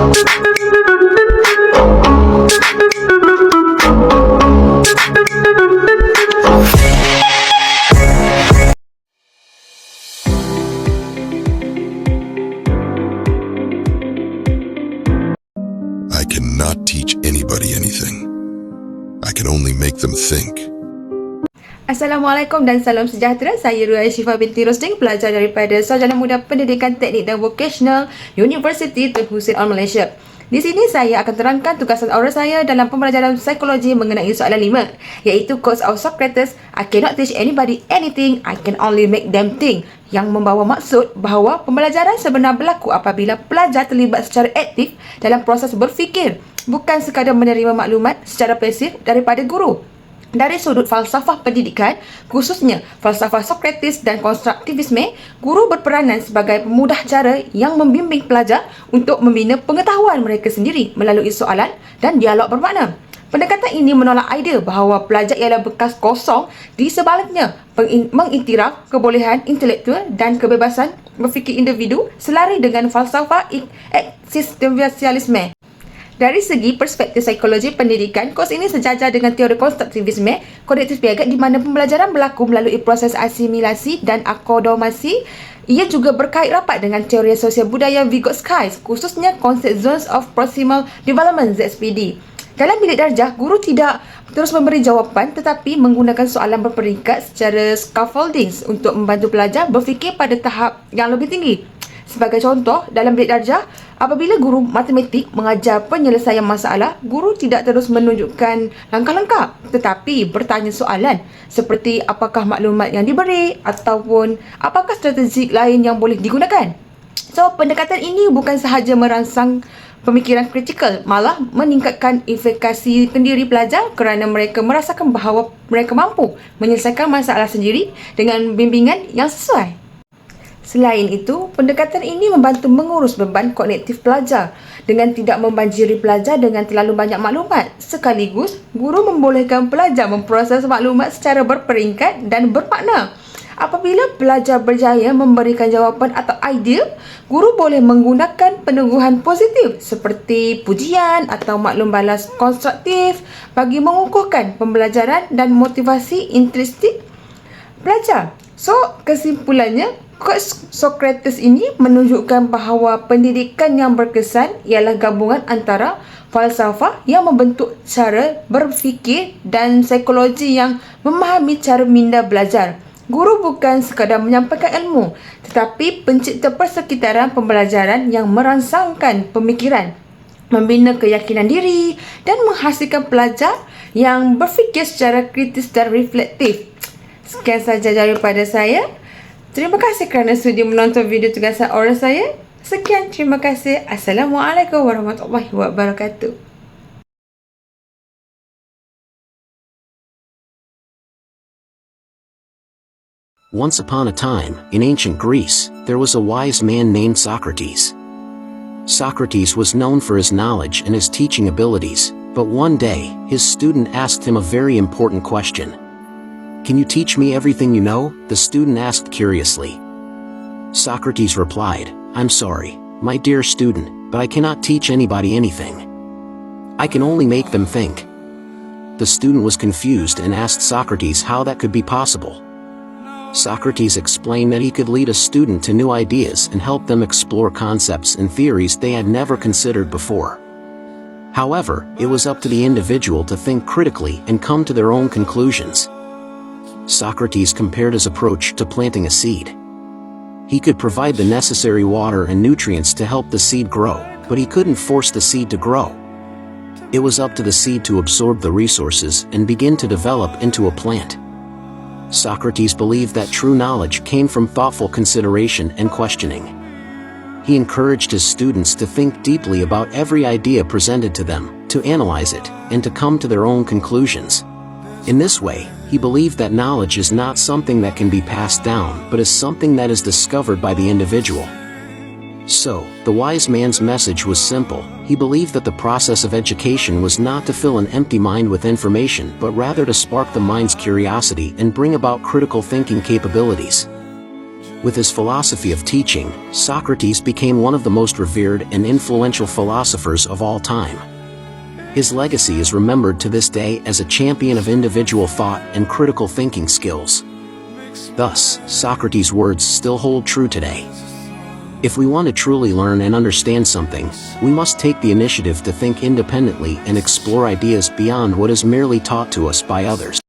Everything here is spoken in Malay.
I cannot teach anybody anything. I can only make them think. Assalamualaikum dan salam sejahtera. Saya Fptv, pelajar daripada Sarjana Muda Pendidikan Teknik dan Vocational University Tun Hussein Al Malaysia. Di sini saya akan terangkan tugasan oral saya dalam pembelajaran psikologi mengenai soalan 5, iaitu quotes of Socrates, I cannot teach anybody anything, I can only make them think, yang membawa maksud bahawa pembelajaran sebenar berlaku apabila pelajar terlibat secara aktif dalam proses berfikir, bukan sekadar menerima maklumat secara pasif daripada guru. Dari sudut falsafah pendidikan, khususnya falsafah Socrates dan konstruktivisme, guru berperanan sebagai pemudah cara yang membimbing pelajar untuk membina pengetahuan mereka sendiri melalui soalan dan dialog bermakna. Pendekatan ini menolak idea bahawa pelajar ialah bekas kosong, di sebaliknya mengiktiraf kebolehan intelektual dan kebebasan berfikir individu selari dengan falsafah eksistensialisme. Dari segi perspektif psikologi pendidikan, kos ini sejajar dengan teori konstruktivisme kolektif piaget di mana pembelajaran berlaku melalui proses asimilasi dan akomodasi. Ia juga berkait rapat dengan teori sosial budaya Vygotsky, khususnya konsep Zones of Proximal Development (ZPD). Dalam bilik darjah, guru tidak terus memberi jawapan tetapi menggunakan soalan berperingkat secara scaffolding untuk membantu pelajar berfikir pada tahap yang lebih tinggi. Sebagai contoh, dalam bilik darjah, apabila guru matematik mengajar penyelesaian masalah, guru tidak terus menunjukkan langkah-langkah tetapi bertanya soalan seperti apakah maklumat yang diberi ataupun apakah strategi lain yang boleh digunakan. So, pendekatan ini bukan sahaja merangsang pemikiran kritikal, malah meningkatkan efikasi pendiri pelajar kerana mereka merasakan bahawa mereka mampu menyelesaikan masalah sendiri dengan bimbingan yang sesuai. Selain itu, pendekatan ini membantu mengurus beban kognitif pelajar dengan tidak membanjiri pelajar dengan terlalu banyak maklumat. Sekaligus, guru membolehkan pelajar memproses maklumat secara berperingkat dan bermakna. Apabila pelajar berjaya memberikan jawapan atau idea, guru boleh menggunakan peneguhan positif seperti pujian atau maklum balas konstruktif bagi mengukuhkan pembelajaran dan motivasi intrinsik pelajar. So, kesimpulannya, quotes Socrates ini menunjukkan bahawa pendidikan yang berkesan ialah gabungan antara falsafah yang membentuk cara berfikir dan psikologi yang memahami cara minda belajar. Guru bukan sekadar menyampaikan ilmu, tetapi pencipta persekitaran pembelajaran yang merangsangkan pemikiran, membina keyakinan diri dan menghasilkan pelajar yang berfikir secara kritis dan reflektif. Sekian sahaja daripada saya. Terima kasih kerana sudi menonton video tugasan oral saya. Sekian, terima kasih. Assalamualaikum warahmatullahi wabarakatuh. Once upon a time, in ancient Greece, there was a wise man named Socrates. Socrates was known for his knowledge and his teaching abilities, but one day, his student asked him a very important question. Can you teach me everything you know? The student asked curiously. Socrates replied, I'm sorry, my dear student, but I cannot teach anybody anything. I can only make them think. The student was confused and asked Socrates how that could be possible. Socrates explained that he could lead a student to new ideas and help them explore concepts and theories they had never considered before. However, it was up to the individual to think critically and come to their own conclusions. Socrates compared his approach to planting a seed. He could provide the necessary water and nutrients to help the seed grow, but he couldn't force the seed to grow. It was up to the seed to absorb the resources and begin to develop into a plant. Socrates believed that true knowledge came from thoughtful consideration and questioning. He encouraged his students to think deeply about every idea presented to them, to analyze it, and to come to their own conclusions. In this way, he believed that knowledge is not something that can be passed down but is something that is discovered by the individual. So, the wise man's message was simple. He believed that the process of education was not to fill an empty mind with information but rather to spark the mind's curiosity and bring about critical thinking capabilities. With his philosophy of teaching, Socrates became one of the most revered and influential philosophers of all time. His legacy is remembered to this day as a champion of individual thought and critical thinking skills. Thus, Socrates' words still hold true today. If we want to truly learn and understand something, we must take the initiative to think independently and explore ideas beyond what is merely taught to us by others.